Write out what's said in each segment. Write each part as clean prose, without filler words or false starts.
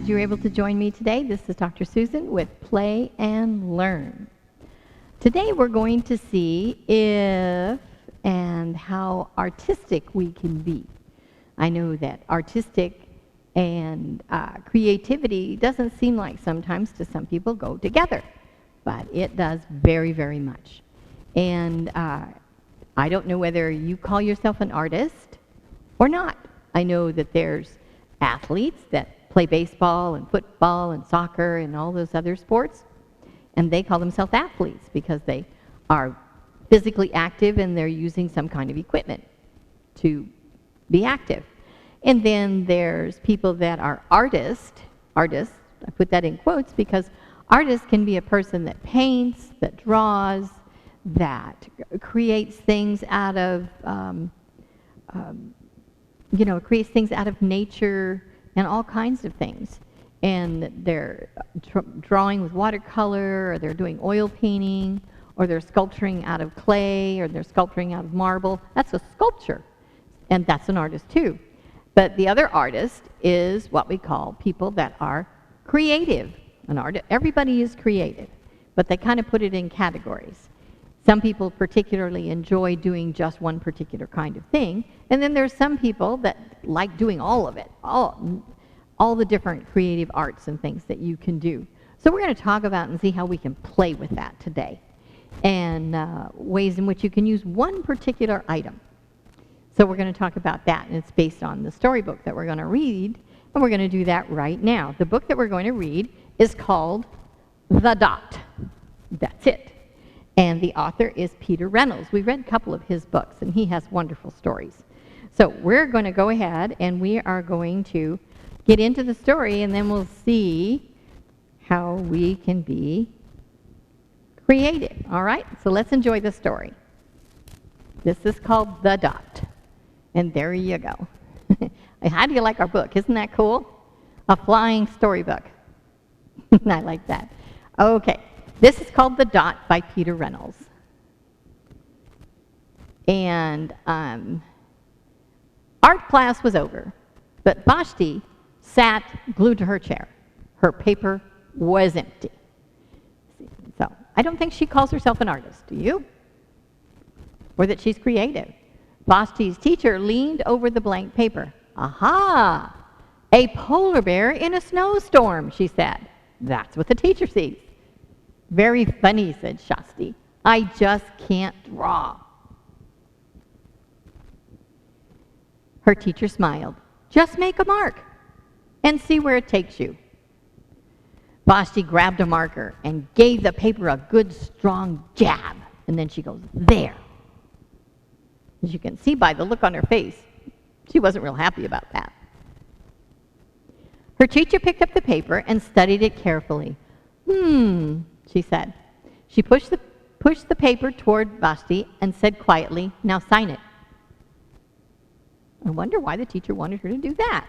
glad you were able to join me today. This is Dr. Susan with Play and Learn. Today we're going to see if and how artistic we can be. I know that artistic and creativity doesn't seem like sometimes to some people go together, but it does very, very much. And I don't know whether you call yourself an artist or not. I know that there's athletes that play baseball and football and soccer and all those other sports, and they call themselves athletes because they are physically active and they're using some kind of equipment to be active. And then there's people that are artists, I put that in quotes because artist can be a person that paints, that draws, that creates things out of, creates things out of nature and all kinds of things. And they're drawing with watercolor, or they're doing oil painting, or they're sculpturing out of clay, or they're sculpturing out of marble. That's a sculpture, and that's an artist too. But the other artist is what we call people that are creative. Everybody is creative, but they kind of put it in categories. Some people particularly enjoy doing just one particular kind of thing, and then there's some people that like doing all of it, all the different creative arts and things that you can do. So we're going to talk about and see how we can play with that today, and ways in which you can use one particular item. So we're going to talk about that, and it's based on the storybook that we're going to read, and we're going to do that right now. The book that we're going to read is called The Dot. That's it. And the author is Peter Reynolds. We read a couple of his books, and he has wonderful stories. So we're going to go ahead, and we are going to get into the story, and then we'll see how we can be creative. All right? So let's enjoy the story. This is called The Dot. And there you go. How do you like our book? Isn't that cool? A flying storybook. I like that. Okay. This is called The Dot by Peter Reynolds. And art class was over, but Vashti sat glued to her chair. Her paper was empty. So I don't think she calls herself an artist, do you? Or that she's creative. Vashti's teacher leaned over the blank paper. Aha! A polar bear in a snowstorm, she said. That's what the teacher sees. Very funny, said Shasti. I just can't draw. Her teacher smiled. Just make a mark and see where it takes you. Vashti grabbed a marker and gave the paper a good strong jab. And then she goes, there. As you can see by the look on her face, she wasn't real happy about that. Her teacher picked up the paper and studied it carefully. She said. She pushed the paper toward Vashti and said quietly, now sign it. I wonder why the teacher wanted her to do that.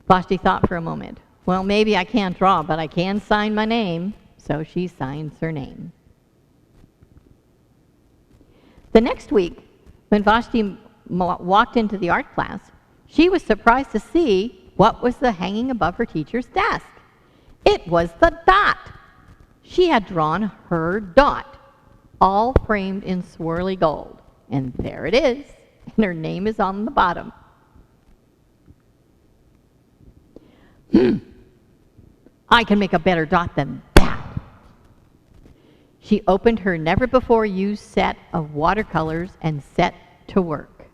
Vashti thought for a moment. Well, maybe I can't draw, but I can sign my name. So she signs her name. The next week, when Vashti walked into the art class, she was surprised to see what was hanging above her teacher's desk. It was the dot. She had drawn her dot, all framed in swirly gold. And there it is, and her name is on the bottom. I can make a better dot than that. She opened her never-before-used set of watercolors and set to work.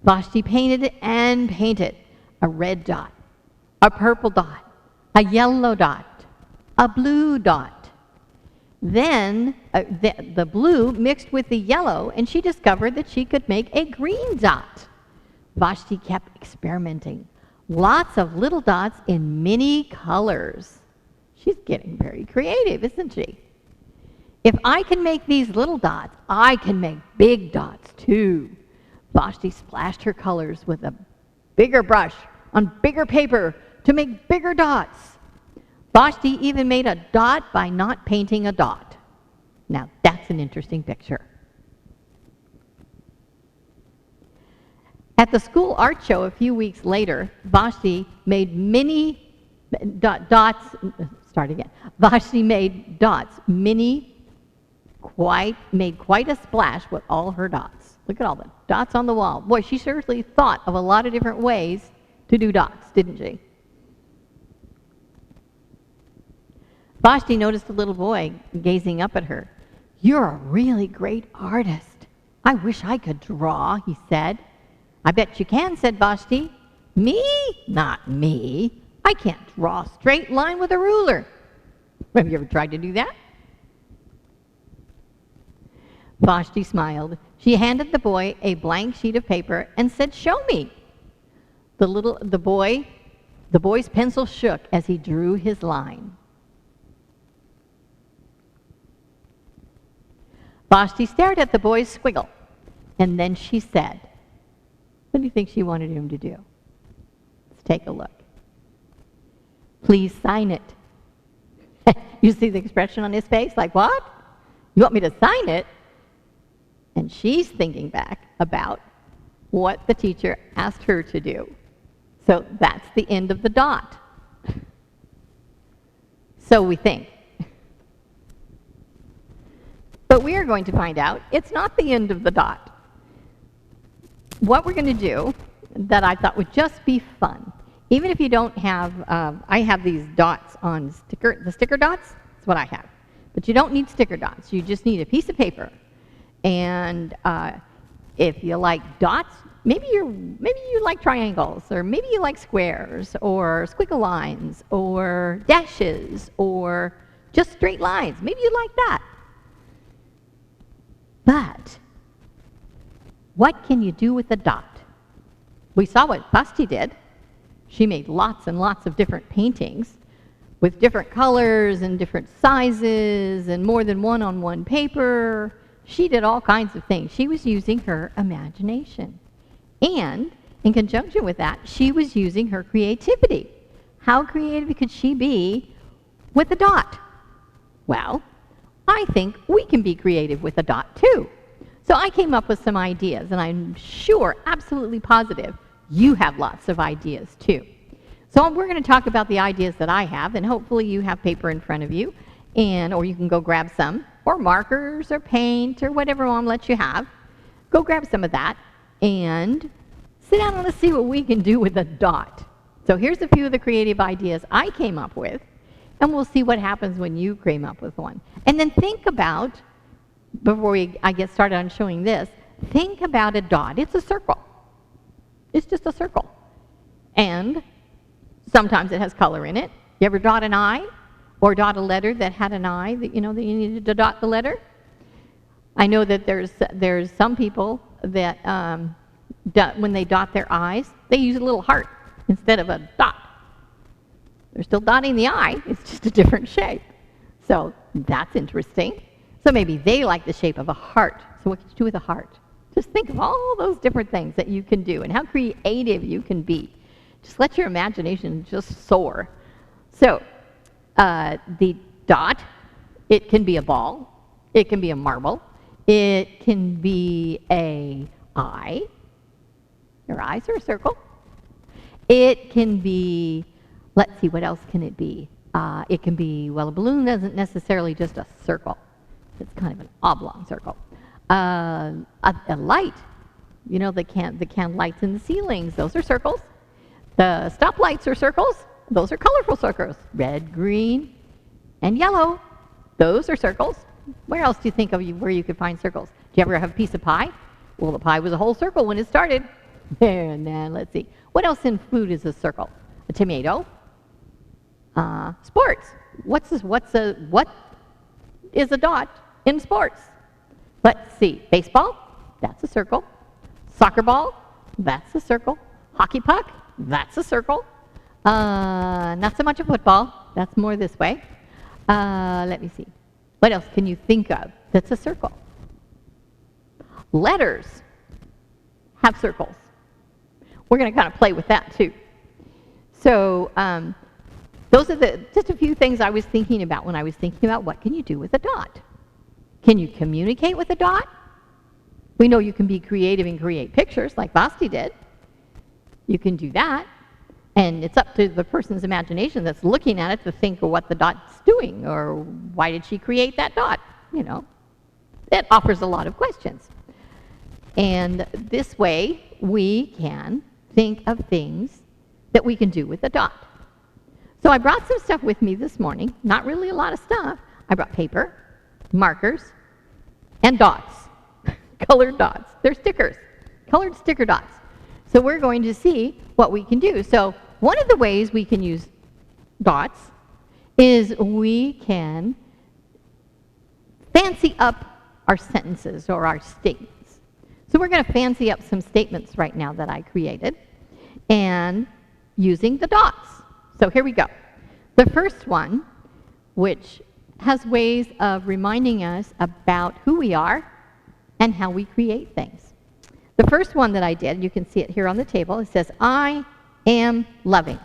Vashti painted and painted a red dot, a purple dot, a yellow dot, a blue dot. Then the blue mixed with the yellow, and she discovered that she could make a green dot. Vashti kept experimenting. Lots of little dots in many colors. She's getting very creative, isn't she? If I can make these little dots, I can make big dots too. Vashti splashed her colors with a bigger brush on bigger paper to make bigger dots. Vashti even made a dot by not painting a dot. Now that's an interesting picture. At the school art show a few weeks later, Vashti made many dots, start again. Vashti made dots, made quite a splash with all her dots. Look at all the dots on the wall. Boy, she certainly thought of a lot of different ways to do dots, didn't she? Vashti noticed a little boy gazing up at her. "You're a really great artist. I wish I could draw," he said. "I bet you can," said Vashti. "Me? Not me. I can't draw a straight line with a ruler." Have you ever tried to do that? Vashti smiled. She handed the boy a blank sheet of paper and said, "Show me." The boy's pencil shook as he drew his line. Vashti stared at the boy's squiggle, and then she said, what do you think she wanted him to do? Let's take a look. "Please sign it." You see the expression on his face, like, what? You want me to sign it? And she's thinking back about what the teacher asked her to do. So that's the end of the dot. So we think. But we are going to find out it's not the end of the dot. What we're going to do that I thought would just be fun, even if you don't have, I have these dots on the sticker dots, that's what I have. But you don't need sticker dots, you just need a piece of paper. And if you like dots, maybe you like triangles, or maybe you like squares, or squiggle lines, or dashes, or just straight lines. Maybe you like that. But what can you do with a dot? We saw what Vashti did. She made lots and lots of different paintings with different colors and different sizes and more than one on one paper. She did all kinds of things. She was using her imagination. And in conjunction with that, she was using her creativity. How creative could she be with a dot? Well, I think we can be creative with a dot too. So I came up with some ideas, and I'm sure, absolutely positive, you have lots of ideas too. So we're going to talk about the ideas that I have, and hopefully you have paper in front of you, or you can go grab some, or markers, or paint, or whatever Mom lets you have. Go grab some of that, and sit down and let's see what we can do with a dot. So here's a few of the creative ideas I came up with, and we'll see what happens when you came up with one. And then think about, before I get started on showing this, think about a dot. It's a circle. It's just a circle. And sometimes it has color in it. You ever dot an I? Or dot a letter that had an I that you needed to dot the letter? I know that there's some people that when they dot their I's, they use a little heart instead of a dot. They're still dotting the I, it's just a different shape. So that's interesting. So maybe they like the shape of a heart. So what can you do with a heart? Just think of all those different things that you can do and how creative you can be. Just let your imagination just soar. So the dot, it can be a ball, it can be a marble, it can be a eye. Your eyes are a circle. It can be, let's see, what else can it be? It can be, well, a balloon isn't necessarily just a circle. It's kind of an oblong circle. A light, the can lights in the ceilings, those are circles. The stoplights are circles. Those are colorful circles. Red, green, and yellow. Those are circles. Where else do you think of where you could find circles? Do you ever have a piece of pie? Well, the pie was a whole circle when it started. And then let's see. What else in food is a circle? A tomato. Sports. What is a dot in sports? Let's see. Baseball. That's a circle. Soccer ball. That's a circle. Hockey puck. That's a circle. Not so much a football. That's more this way. Let me see. What else can you think of that's a circle? Letters have circles. We're going to kind of play with that too. So those are just a few things I was thinking about when I was thinking about what can you do with a dot. Can you communicate with a dot? We know you can be creative and create pictures like Vashti did. You can do that. And it's up to the person's imagination that's looking at it to think of what the dot's doing, or why did she create that dot, you know. It offers a lot of questions. And this way, we can think of things that we can do with a dot. So I brought some stuff with me this morning, not really a lot of stuff. I brought paper, markers, and dots, colored dots. They're stickers, colored sticker dots. So we're going to see what we can do. So one of the ways we can use dots is we can fancy up our sentences or our statements. So we're going to fancy up some statements right now that I created and using the dots. So here we go. The first one, which has ways of reminding us about who we are and how we create things. The first one that I did, you can see it here on the table, it says, I am loving.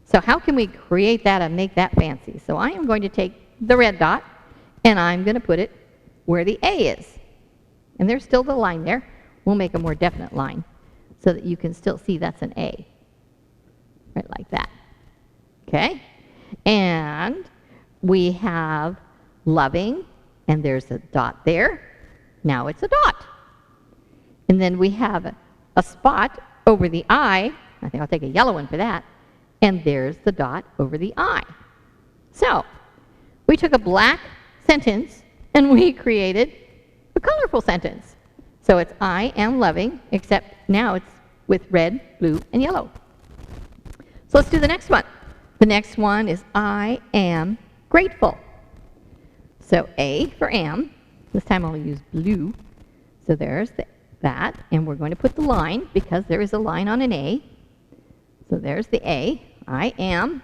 So how can we create that and make that fancy? So I am going to take the red dot and I'm going to put it where the A is. And there's still the line there. We'll make a more definite line so that you can still see that's an A. Right like that. Okay? And we have loving, and there's a dot there. Now it's a dot. And then we have a spot over the I. I think I'll take a yellow one for that. And there's the dot over the I. So we took a black sentence and we created a colorful sentence. So it's I am loving, except now it's with red, blue, and yellow. So let's do the next one. The next one is I am grateful. So A for am. This time I'll use blue. So there's that. And we're going to put the line because there is a line on an A. So there's the A. I am.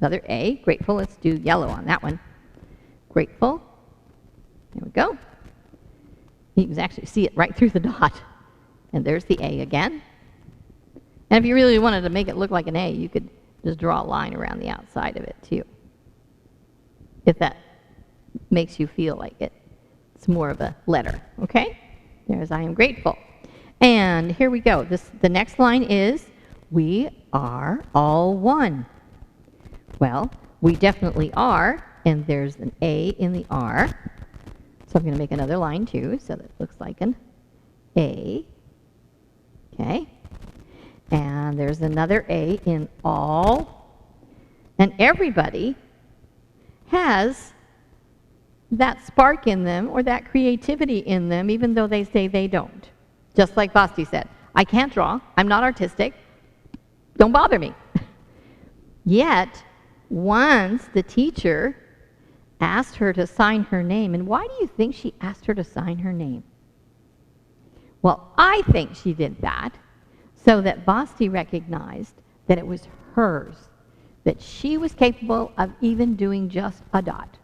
Another A. Grateful. Let's do yellow on that one. Grateful. There we go. You can actually see it right through the dot. And there's the A again. And if you really wanted to make it look like an A, you could just draw a line around the outside of it too. If that makes you feel like it's more of a letter, okay? There's I am grateful. And here we go. The next line is, we are all one. Well, we definitely are, and there's an A in the R. So I'm going to make another line too, so that it looks like an A. Okay. And there's another A in all. And everybody has that spark in them or that creativity in them, even though they say they don't. Just like Basti said, I can't draw, I'm not artistic, don't bother me. Yet, once the teacher asked her to sign her name, and why do you think she asked her to sign her name? Well, I think she did that so that Basti recognized that it was hers, that she was capable of even doing just a dot.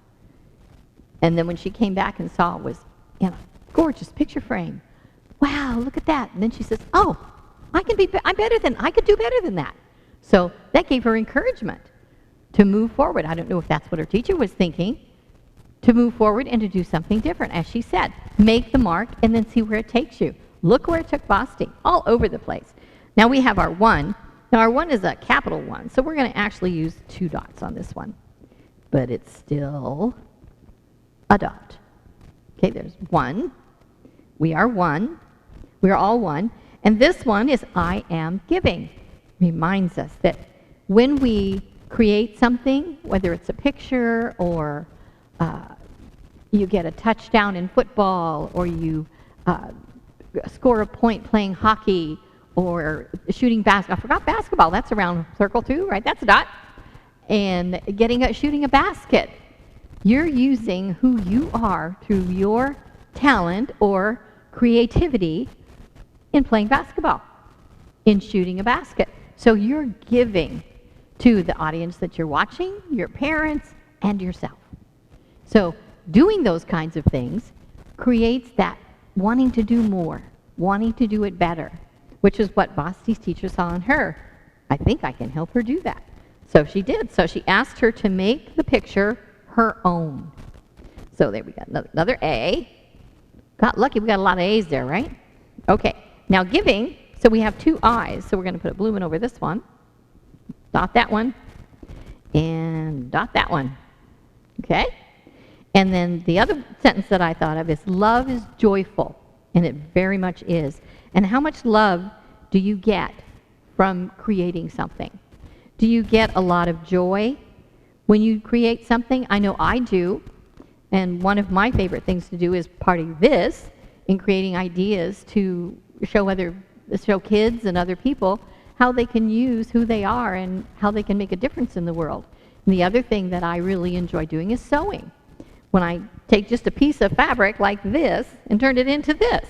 And then when she came back and saw it was in a gorgeous picture frame, wow, look at that. And then she says, oh, I could do better than that. So that gave her encouragement to move forward. I don't know if that's what her teacher was thinking, to move forward and to do something different. As she said, make the mark and then see where it takes you. Look where it took Basti, all over the place. Now we have our 1. Now our 1 is a capital 1, so we're going to actually use 2 dots on this one. But it's still a dot. Okay, there's 1. We are 1. We are all 1. And this one is I am giving. Reminds us that when we create something, whether it's a picture or you get a touchdown in football or you score a point playing hockey or shooting basketball. I forgot basketball. That's a round circle too, right? That's a dot. And shooting a basket. You're using who you are through your talent or creativity in playing basketball, in shooting a basket. So you're giving to the audience that you're watching, your parents, and yourself. So doing those kinds of things creates that wanting to do more, wanting to do it better, which is what Basti's teacher saw in her. I think I can help her do that. So she did. So she asked her to make the picture her own. So there we got another A. Got lucky, we got a lot of A's there, right? Okay, now giving, So we have two eyes, so we're going to put a blue one over this one, dot that one, and dot that one. Okay? And then the other sentence that I thought of is, love is joyful, and it very much is. And how much love do you get from creating something? Do you get a lot of joy when you create something? I know I do. And one of my favorite things to do is part of this in creating ideas to show kids and other people how they can use who they are and how they can make a difference in the world. And the other thing that I really enjoy doing is sewing. When I take just a piece of fabric like this and turn it into this,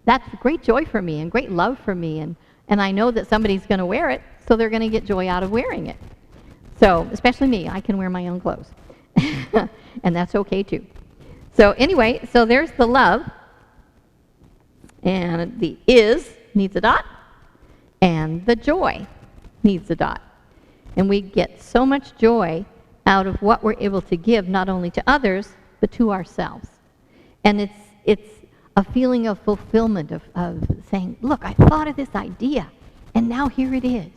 that's great joy for me and great love for me. And I know that somebody's going to wear it, so they're going to get joy out of wearing it. So, especially me, I can wear my own clothes. And that's okay too. So anyway, so there's the love. And the is needs a dot. And the joy needs a dot. And we get so much joy out of what we're able to give, not only to others, but to ourselves. And it's a feeling of fulfillment, of saying, look, I thought of this idea, and now here it is.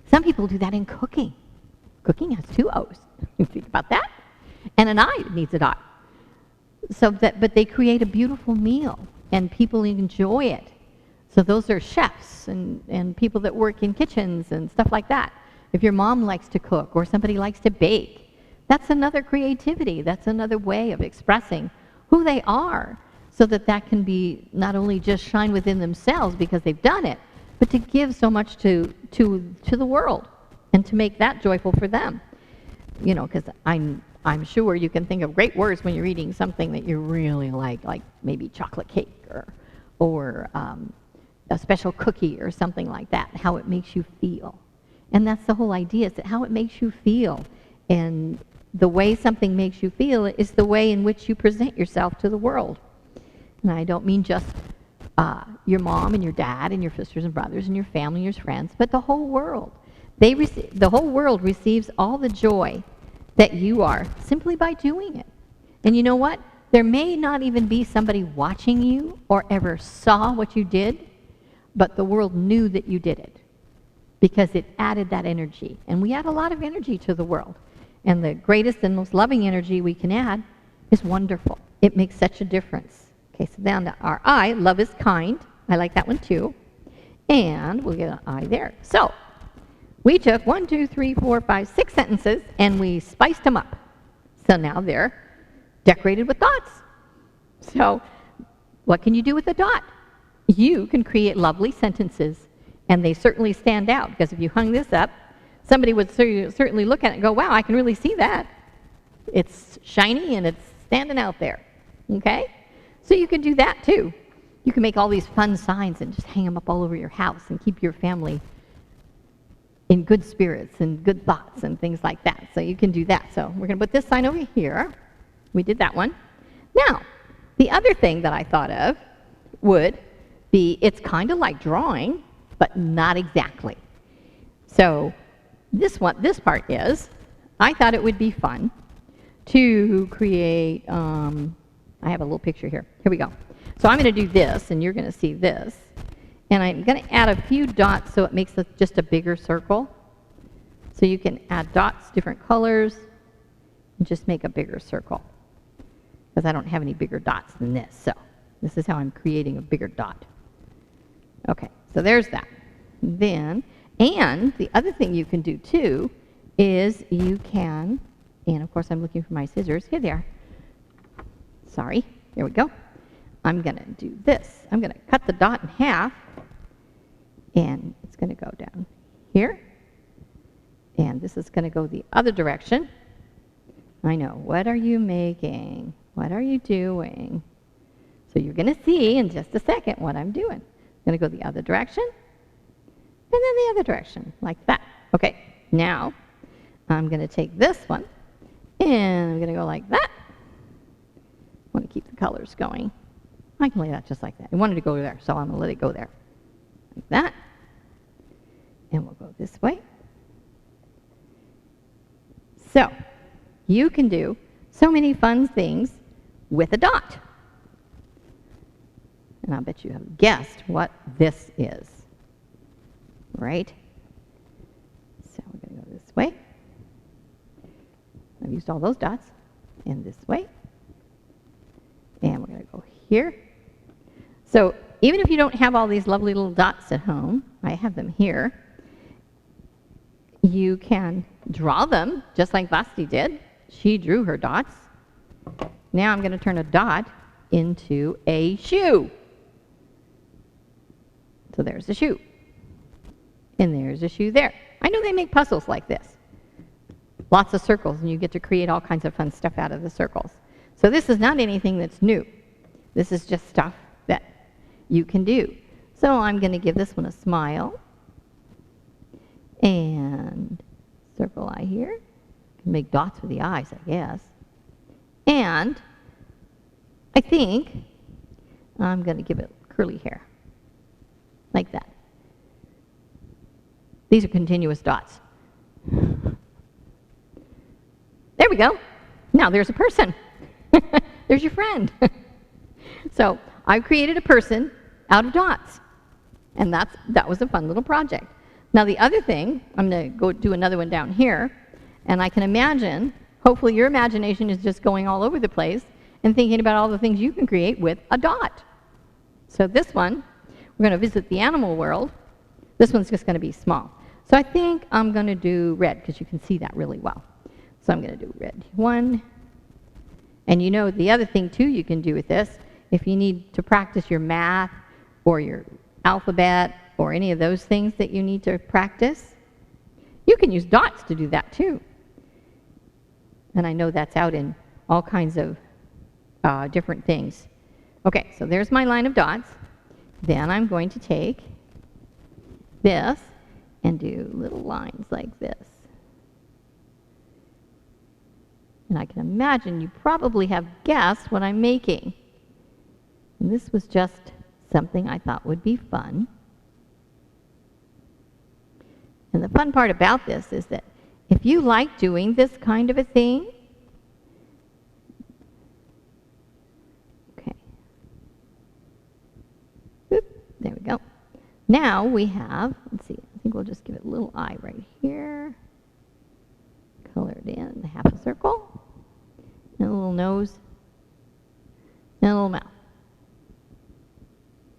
Some people do that in cooking. Cooking has two O's. You think about that? And an I needs a dot. But they create a beautiful meal, and people enjoy it. So those are chefs and people that work in kitchens and stuff like that. If your mom likes to cook or somebody likes to bake, that's another creativity. That's another way of expressing who they are, so that can be not only just shine within themselves because they've done it, but to give so much to the world and to make that joyful for them. You know, because I'm sure you can think of great words when you're eating something that you really like maybe chocolate cake or a special cookie or something like that, how it makes you feel. And that's the whole idea, is that how it makes you feel. And the way something makes you feel is the way in which you present yourself to the world. And I don't mean just your mom and your dad and your sisters and brothers and your family and your friends, but the whole world. The whole world receives all the joy that you are simply by doing it. And you know what? There may not even be somebody watching you or ever saw what you did, but the world knew that you did it because it added that energy. And we add a lot of energy to the world. And the greatest and most loving energy we can add is wonderful. It makes such a difference. Okay, so down to our I, love is kind. I like that one too. And we'll get an I there. So we took 1, 2, 3, 4, 5, 6 sentences and we spiced them up. So now they're decorated with dots. So what can you do with a dot? You can create lovely sentences, and they certainly stand out, because if you hung this up, somebody would certainly look at it and go, wow, I can really see that. It's shiny and it's standing out there. Okay? So you can do that too. You can make all these fun signs and just hang them up all over your house and keep your family in good spirits and good thoughts and things like that. So you can do that. So we're going to put this sign over here. We did that one. Now, the other thing that I thought of would be, it's kind of like drawing, but not exactly. So this part is, I thought it would be fun to create, I have a little picture here. Here we go. So I'm going to do this, and you're going to see this. And I'm going to add a few dots so it makes it just a bigger circle. So you can add dots, different colors, and just make a bigger circle. Because I don't have any bigger dots than this. So this is how I'm creating a bigger dot. Okay, so there's that. Then, and the other thing you can do too is you can, and of course I'm looking for my scissors. Here they are. Sorry, there we go. I'm going to do this. I'm going to cut the dot in half, and it's going to go down here. And this is going to go the other direction. I know. What are you making? What are you doing? So you're going to see in just a second what I'm doing. I'm going to go the other direction, and then the other direction, like that. Okay, now I'm going to take this one, and I'm going to go like that. I want to keep the colors going. I can lay that just like that. I wanted to go there, so I'm going to let it go there. Like that. And we'll go this way. So, you can do so many fun things with a dot. And I bet you have guessed what this is, right? So we're going to go this way. I've used all those dots. And this way. And we're going to go here. So even if you don't have all these lovely little dots at home, I have them here, you can draw them just like Basti did. She drew her dots. Now I'm going to turn a dot into a shoe. So there's a shoe. And there's a shoe there. I know they make puzzles like this. Lots of circles, and you get to create all kinds of fun stuff out of the circles. So this is not anything that's new. This is just stuff that you can do. So I'm going to give this one a smile. And circle eye here. Can make dots with the eyes, I guess. And I think I'm going to give it curly hair. Like that. These are continuous dots. There we go. Now there's a person. There's your friend. So I've created a person out of dots. And that was a fun little project. Now the other thing, I'm going to go do another one down here. And I can imagine, hopefully your imagination is just going all over the place and thinking about all the things you can create with a dot. So this one, we're going to visit the animal world. This one's just going to be small. So I think I'm going to do red because you can see that really well. So I'm going to do red one. And you know the other thing too you can do with this, if you need to practice your math or your alphabet or any of those things that you need to practice, you can use dots to do that too. And I know that's out in all kinds of different things. Okay, so there's my line of dots. Then I'm going to take this and do little lines like this. And I can imagine you probably have guessed what I'm making. And this was just something I thought would be fun. And the fun part about this is that if you like doing this kind of a thing, okay. Boop, there we go. Now we have, let's see, I think we'll just give it a little eye right here. Color it in half a circle. And a little nose. And a little mouth.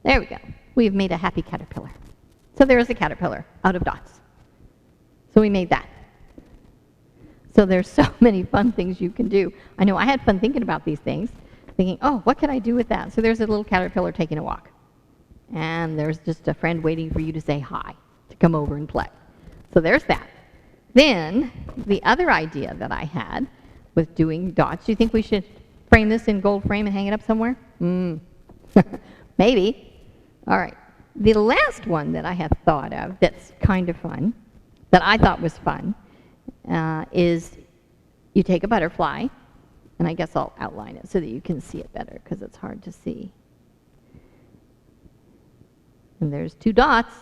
There we go. We've made a happy caterpillar. So there's a caterpillar out of dots. So we made that. So there's so many fun things you can do. I know I had fun thinking about these things, thinking, oh, what could I do with that? So there's a little caterpillar taking a walk. And there's just a friend waiting for you to say hi, to come over and play. So there's that. Then the other idea that I had with doing dots, do you think we should frame this in gold frame and hang it up somewhere? Maybe. All right. The last one that I have thought of that's kind of fun, that I thought was fun, is you take a butterfly, and I guess I'll outline it so that you can see it better because it's hard to see. And there's two dots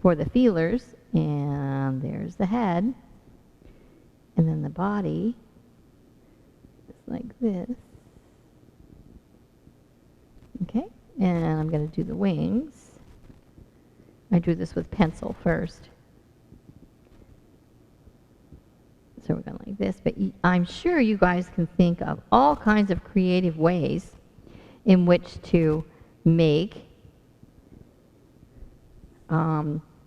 for the feelers, and there's the head, and then the body is like this. Okay, and I'm going to do the wings. I drew this with pencil first. So we're going like this, but I'm sure you guys can think of all kinds of creative ways in which to make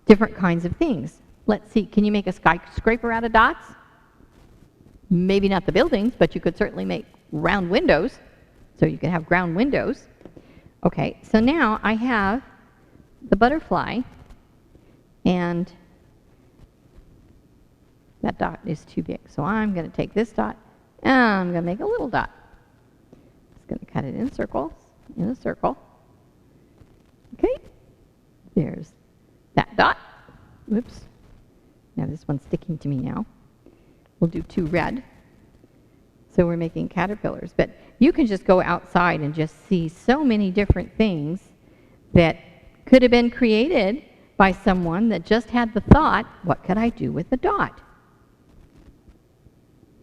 different kinds of things. Let's see, can you make a skyscraper out of dots? Maybe not the buildings, but you could certainly make round windows. So you can have ground windows. Okay, so now I have the butterfly, and that dot is too big. So I'm going to take this dot, and I'm going to make a little dot. Just going to cut it in circles, in a circle. Okay, there's that dot. Whoops. Now this one's sticking to me now. We'll do two red. So we're making caterpillars. But you can just go outside and just see so many different things that could have been created by someone that just had the thought, what could I do with a dot?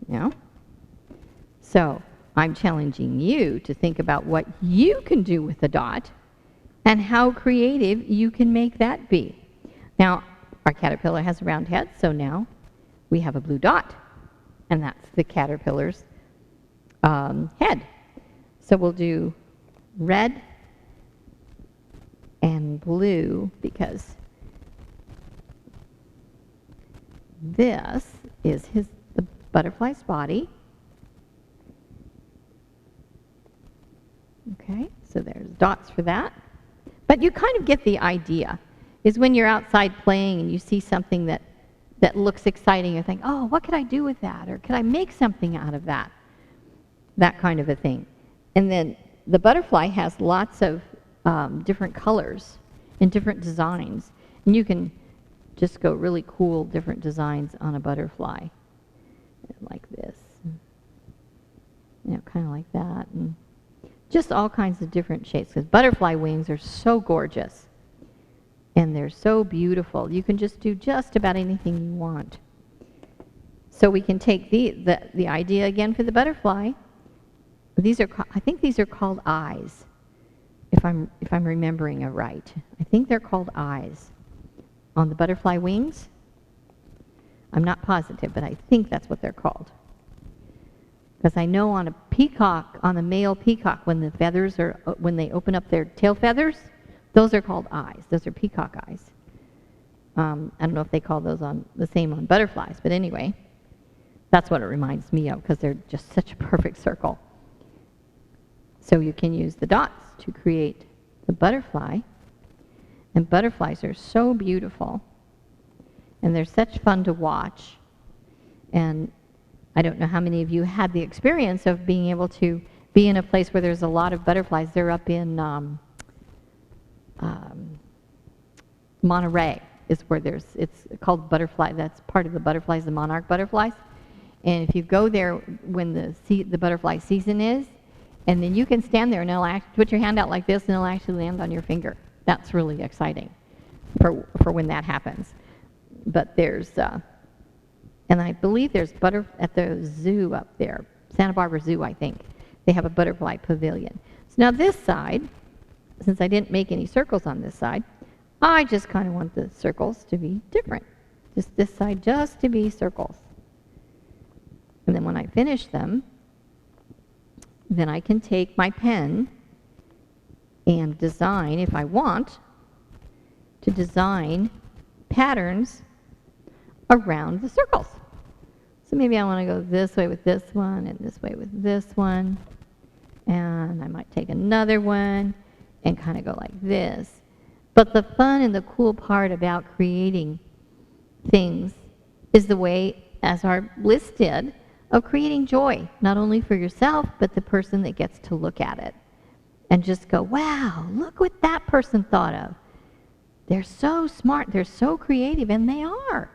You know? So I'm challenging you to think about what you can do with a dot and how creative you can make that be. Now, our caterpillar has a round head, so now we have a blue dot, and that's the caterpillar's head. So we'll do red and blue because this is the butterfly's body. Okay, so there's dots for that. But you kind of get the idea, is when you're outside playing and you see something that looks exciting, you think, oh, what could I do with that? Or could I make something out of that? That kind of a thing. And then the butterfly has lots of different colors and different designs. And you can just go really cool different designs on a butterfly. Like this. Kind of like that. And just all kinds of different shapes. Because butterfly wings are so gorgeous. And they're so beautiful. You can just do just about anything you want. So we can take the idea again for the butterfly. I think these are called eyes, if I'm remembering it right. I think they're called eyes on the butterfly wings. I'm not positive, but I think that's what they're called. Because I know on a peacock, on a male peacock, when they open up their tail feathers, those are called eyes. Those are peacock eyes. I don't know if they call those the same on butterflies, but anyway, that's what it reminds me of because they're just such a perfect circle. So you can use the dots to create the butterfly, and butterflies are so beautiful, and they're such fun to watch. And I don't know how many of you had the experience of being able to be in a place where there's a lot of butterflies. They're up in Monterey is where it's called butterfly. That's part of the butterflies, the monarch butterflies. And if you go there when the butterfly season is, and then you can stand there and they'll put your hand out like this and it'll actually land on your finger. That's really exciting for when that happens. But there's, and I believe there's at the zoo up there, Santa Barbara Zoo, I think. They have a butterfly pavilion. So now this side, since I didn't make any circles on this side, I just kind of want the circles to be different. Just this side just to be circles. And then when I finish them, then I can take my pen and design, if I want, to design patterns around the circles. So maybe I want to go this way with this one and this way with this one. And I might take another one and kind of go like this. But the fun and the cool part about creating things is the way, as our list did, of creating joy, not only for yourself, but the person that gets to look at it. And just go, wow, look what that person thought of. They're so smart, they're so creative, and they are.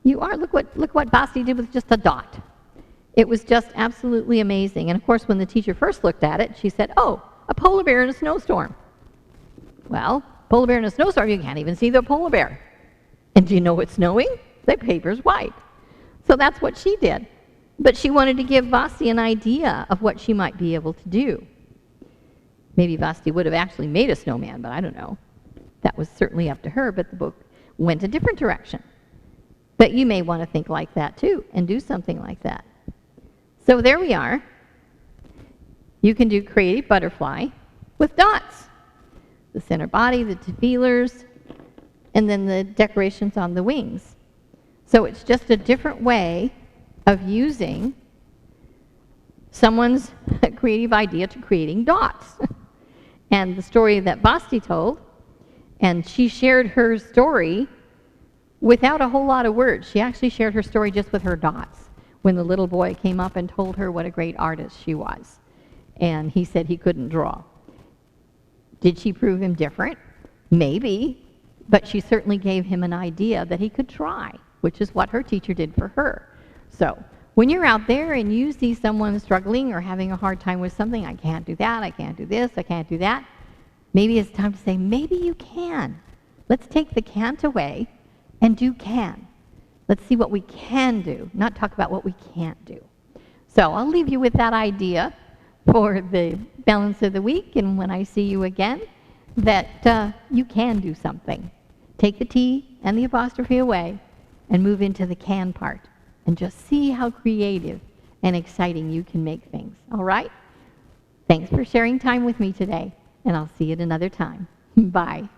You are. Look what Basti did with just a dot. It was just absolutely amazing. And of course, when the teacher first looked at it, she said, oh, a polar bear in a snowstorm. Well, polar bear in a snowstorm, you can't even see the polar bear. And do you know what's snowing? The paper's white. So that's what she did. But she wanted to give Basti an idea of what she might be able to do. Maybe Basti would have actually made a snowman, but I don't know. That was certainly up to her, but the book went a different direction. But you may want to think like that too and do something like that. So there we are. You can do creative butterfly with dots. The center body, the feelers, and then the decorations on the wings. So it's just a different way of using someone's creative idea to creating dots. And the story that Basti told, and she shared her story without a whole lot of words. She actually shared her story just with her dots when the little boy came up and told her what a great artist she was. And he said he couldn't draw. Did she prove him different? Maybe, but she certainly gave him an idea that he could try, which is what her teacher did for her. So when you're out there and you see someone struggling or having a hard time with something, I can't do that, I can't do this, I can't do that, maybe it's time to say, maybe you can. Let's take the can't away and do can. Let's see what we can do, not talk about what we can't do. So I'll leave you with that idea for the balance of the week, and when I see you again, that you can do something. Take the T and the apostrophe away and move into the can part and just see how creative and exciting you can make things. All right? Thanks for sharing time with me today, and I'll see you at another time. Bye.